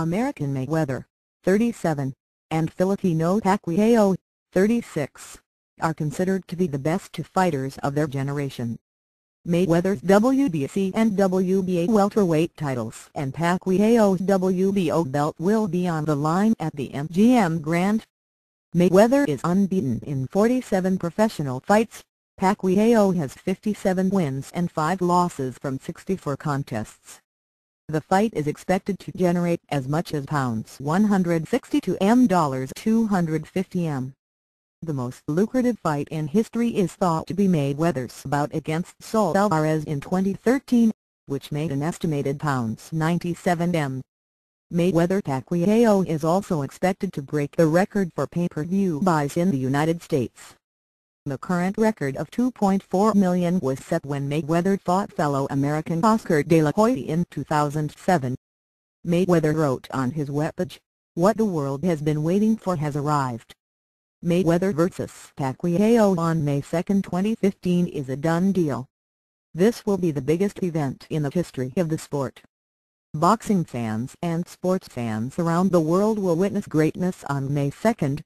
American Mayweather, 37, and Filipino Pacquiao, 36, are considered to be the best two fighters of their generation. Mayweather's WBC and WBA welterweight titles and Pacquiao's WBO belt will be on the line at the MGM Grand. Mayweather is unbeaten in 47 professional fights. Pacquiao has 57 wins and 5 losses from 64 contests. The fight is expected to generate as much as £160 to $250. The most lucrative fight in history is thought to be Mayweather's bout against Saul Alvarez in 2013, which made an estimated £97. Mayweather-Pacquiao is also expected to break the record for pay-per-view buys in the United States. The current record of 2.4 million was set when Mayweather fought fellow American Oscar De La Hoya in 2007. Mayweather wrote on his webpage, "What the world has been waiting for has arrived. Mayweather vs. Pacquiao on May 2, 2015 is a done deal. This will be the biggest event in the history of the sport. Boxing fans and sports fans around the world will witness greatness on May 2.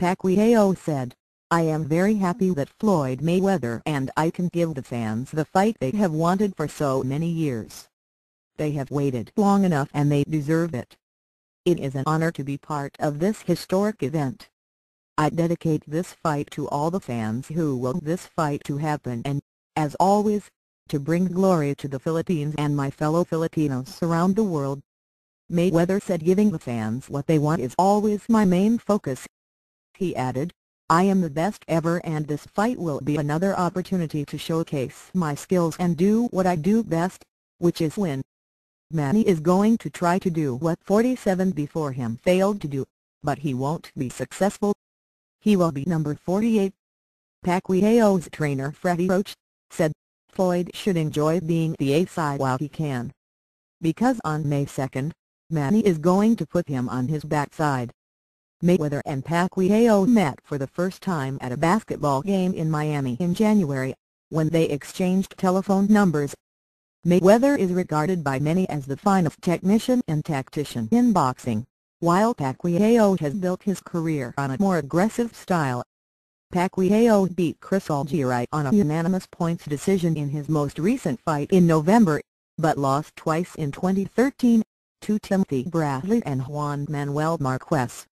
Pacquiao said, "I am very happy that Floyd Mayweather and I can give the fans the fight they have wanted for so many years. They have waited long enough and they deserve it. It is an honor to be part of this historic event. I dedicate this fight to all the fans who will this fight to happen and, as always, to bring glory to the Philippines and my fellow Filipinos around the world." Mayweather said giving the fans what they want is always my main focus. He added, "I am the best ever and this fight will be another opportunity to showcase my skills and do what I do best, which is win. Manny is going to try to do what 47 before him failed to do, but he won't be successful. He will be number 48. Pacquiao's trainer Freddie Roach said, "Floyd should enjoy being the A-side while he can. Because on May 2, Manny is going to put him on his backside." Mayweather and Pacquiao met for the first time at a basketball game in Miami in January, when they exchanged telephone numbers. Mayweather is regarded by many as the finest technician and tactician in boxing, while Pacquiao has built his career on a more aggressive style. Pacquiao beat Saul Alvarez on a unanimous points decision in his most recent fight in November, but lost twice in 2013, to Timothy Bradley and Juan Manuel Marquez.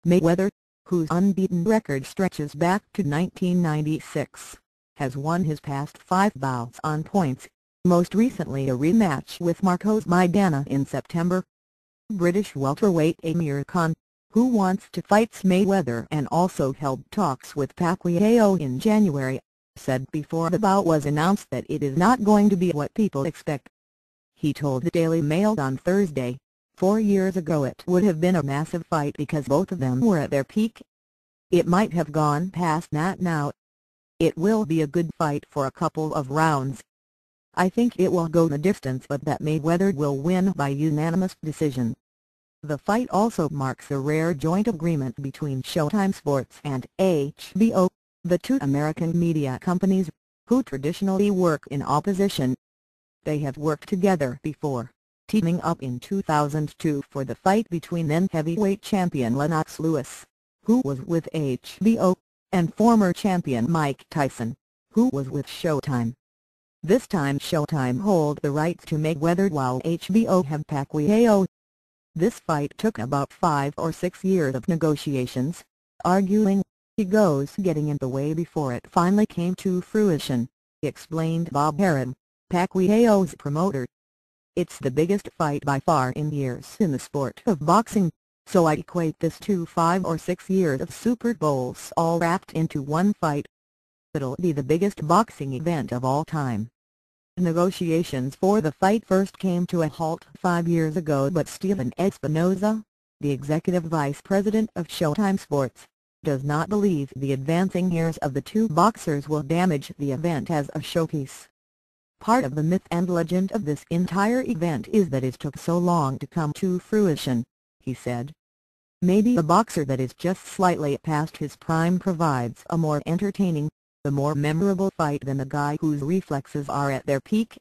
Mayweather, whose unbeaten record stretches back to 1996, has won his past 5 bouts on points, most recently a rematch with Marcos Maidana in September. British welterweight Amir Khan, who wants to fight Mayweather and also held talks with Pacquiao in January, said before the bout was announced that it is not going to be what people expect. He told the Daily Mail on Thursday, 4 years ago it would have been a massive fight because both of them were at their peak. It might have gone past that now. It will be a good fight for a couple of rounds. I think it will go the distance but that Mayweather will win by unanimous decision." The fight also marks a rare joint agreement between Showtime Sports and HBO, the two American media companies, who traditionally work in opposition. They have worked together before, teaming up in 2002 for the fight between then heavyweight champion Lennox Lewis, who was with HBO, and former champion Mike Tyson, who was with Showtime. This time Showtime hold the rights to Mayweather while HBO have Pacquiao. This fight took about 5 or 6 years of negotiations, arguing, egos getting in the way before it finally came to fruition, explained Bob Heron, Pacquiao's promoter. "It's the biggest fight by far in years in the sport of boxing, so I equate this to 5 or 6 years of Super Bowls all wrapped into one fight. It'll be the biggest boxing event of all time." Negotiations for the fight first came to a halt 5 years ago but Steven Espinoza, the executive vice president of Showtime Sports, does not believe the advancing years of the two boxers will damage the event as a showpiece. "Part of the myth and legend of this entire event is that it took so long to come to fruition," he said. "Maybe a boxer that is just slightly past his prime provides a more entertaining, the more memorable fight than the guy whose reflexes are at their peak.